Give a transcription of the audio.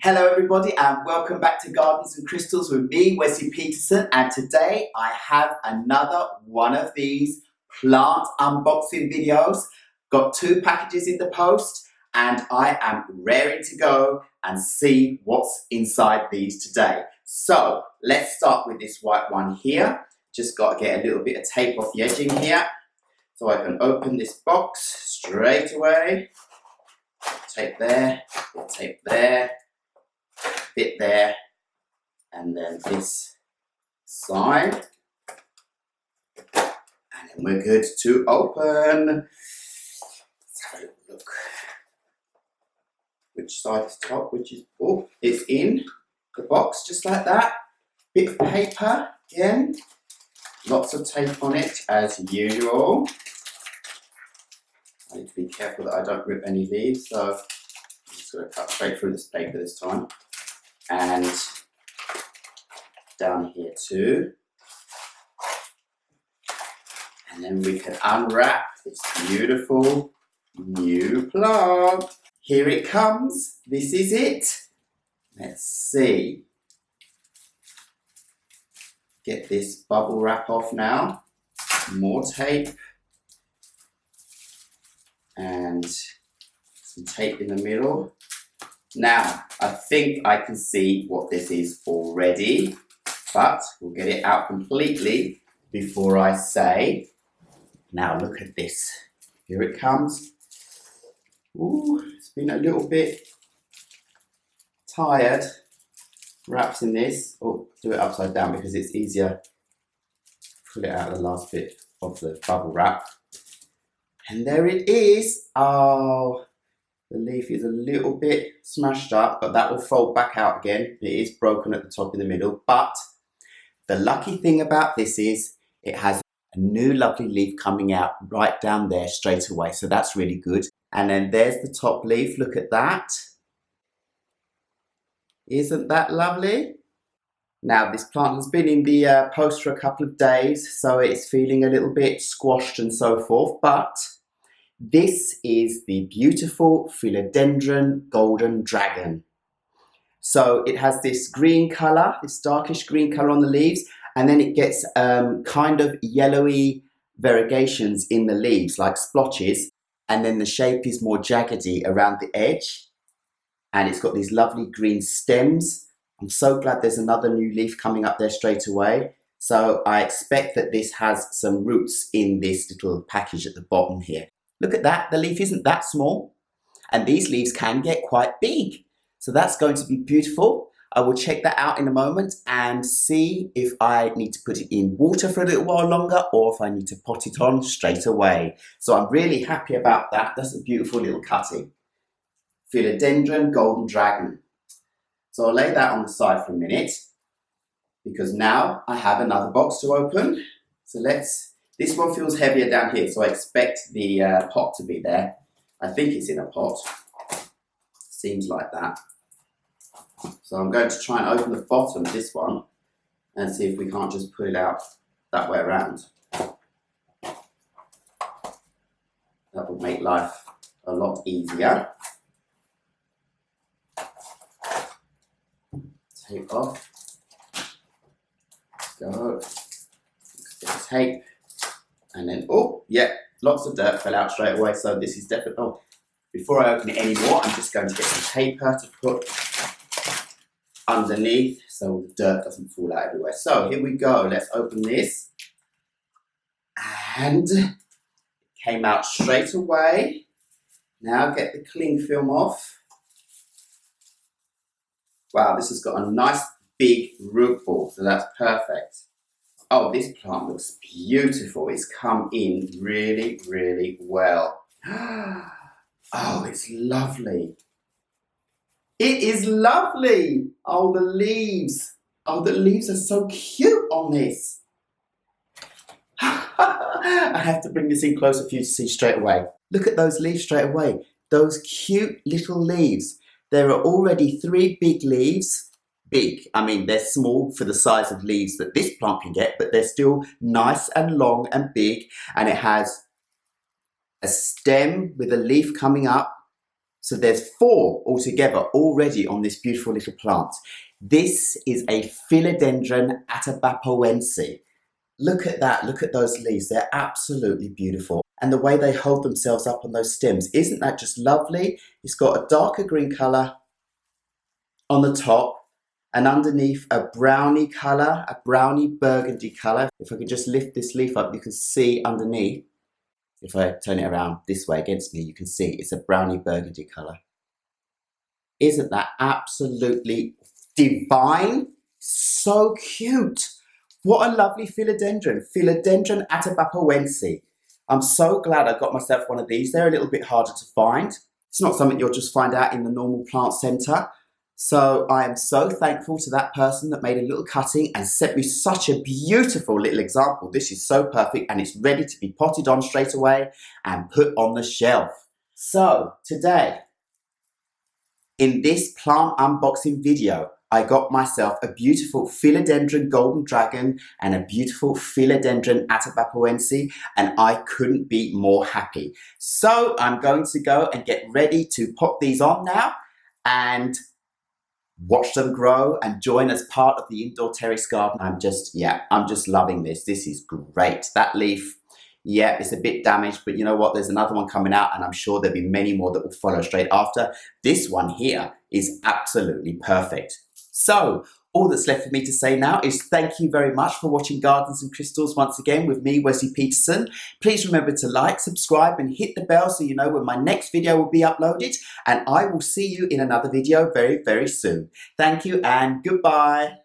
Hello everybody and welcome back to Gardens and Crystals with me, Wesley Peterson, and today I have another one of these plant unboxing videos. Got 2 packages in the post and I am raring to go and see what's inside these today. So let's start with this white one here. Just got to get a little bit of tape off the edging here so I can open this box straight away. Tape there, tape there, bit there, and then this side, and then we're good to open. Let's have a little look. Which side is top, which is, oh, it's in the box just like that. Bit of paper again, lots of tape on it as usual. I need to be careful that I don't rip any leaves, so I'm just going to cut straight through this paper this time. And down here too. And then we can unwrap this beautiful new plant. Here it comes. This is it. Let's see. Get this bubble wrap off now. More tape. And some tape in the middle. Now, I think I can see what this is already, but we'll get it out completely before I say. Now look at this. Here it comes. Ooh, it's been a little bit tired wrapping this. Oh, do it upside down because it's easier. Pull it out of the last bit of the bubble wrap. And there it is. Oh, the leaf is a little bit smashed up, but that will fold back out again. It is broken at the top in the middle, but the lucky thing about this is it has a new lovely leaf coming out right down there straight away. So that's really good. And then there's the top leaf. Look at that. Isn't that lovely? Now this plant has been in the post for a couple of days, so it's feeling a little bit squashed and so forth, but this is the beautiful Philodendron Golden Dragon. So it has this green colour, this darkish green colour on the leaves, and then it gets kind of yellowy variegations in the leaves, like splotches, and then the shape is more jaggedy around the edge, and it's got these lovely green stems. I'm so glad there's another new leaf coming up there straight away. So I expect that this has some roots in this little package at the bottom here. Look at that, the leaf isn't that small, and these leaves can get quite big. So that's going to be beautiful. I will check that out in a moment and see if I need to put it in water for a little while longer or if I need to pot it on straight away. So I'm really happy about that. That's a beautiful little cutting. Philodendron Golden Dragon. So I'll lay that on the side for a minute because now I have another box to open. So this one feels heavier down here, so I expect the pot to be there. I think it's in a pot. Seems like that. So I'm going to try and open the bottom of this one and see if we can't just put it out that way around. That will make life a lot easier. Tape off. Go. Let's get the tape. And then, oh, yeah, lots of dirt fell out straight away. So this is definitely, oh, before I open it anymore, I'm just going to get some paper to put underneath so the dirt doesn't fall out everywhere. So here we go. Let's open this. And it came out straight away. Now get the cling film off. Wow, this has got a nice big root ball, so that's perfect. Oh, this plant looks beautiful. It's come in really, really well. Oh, it's lovely. It is lovely. Oh, the leaves. Oh, the leaves are so cute on this. I have to bring this in closer for you to see straight away. Look at those leaves straight away. Those cute little leaves. There are already 3 big leaves. Big, I mean they're small for the size of leaves that this plant can get, but they're still nice and long and big, and it has a stem with a leaf coming up So there's 4 altogether already on this beautiful little plant. This is a Philodendron Atabapoense. Look at that, look at those leaves, they're absolutely beautiful. And the way they hold themselves up on those stems, isn't that just lovely? It's got a darker green colour on the top and underneath a brownie colour, a brownie burgundy colour. If I could just lift this leaf up, you can see underneath. If I turn it around this way against me, you can see it's a brownie burgundy colour. Isn't that absolutely divine? So cute. What a lovely philodendron. Philodendron Atabapoense. I'm so glad I got myself one of these. They're a little bit harder to find. It's not something you'll just find out in the normal plant centre. So I am so thankful to that person that made a little cutting and sent me such a beautiful little example. This is so perfect and it's ready to be potted on straight away and put on the shelf. So today, in this plant unboxing video, I got myself a beautiful Philodendron Golden Dragon and a beautiful Philodendron Atabapoense, and I couldn't be more happy. So I'm going to go and get ready to pop these on now and watch them grow and join as part of the indoor terrace garden. I'm just loving this. This is great. That leaf, yeah, it's a bit damaged, but you know what? There's another one coming out and I'm sure there'll be many more that will follow straight after. This one here is absolutely perfect. So all that's left for me to say now is thank you very much for watching Gardens and Crystals once again with me, Wesley Peterson. Please remember to like, subscribe and hit the bell so you know when my next video will be uploaded, and I will see you in another video very, very soon. Thank you and goodbye.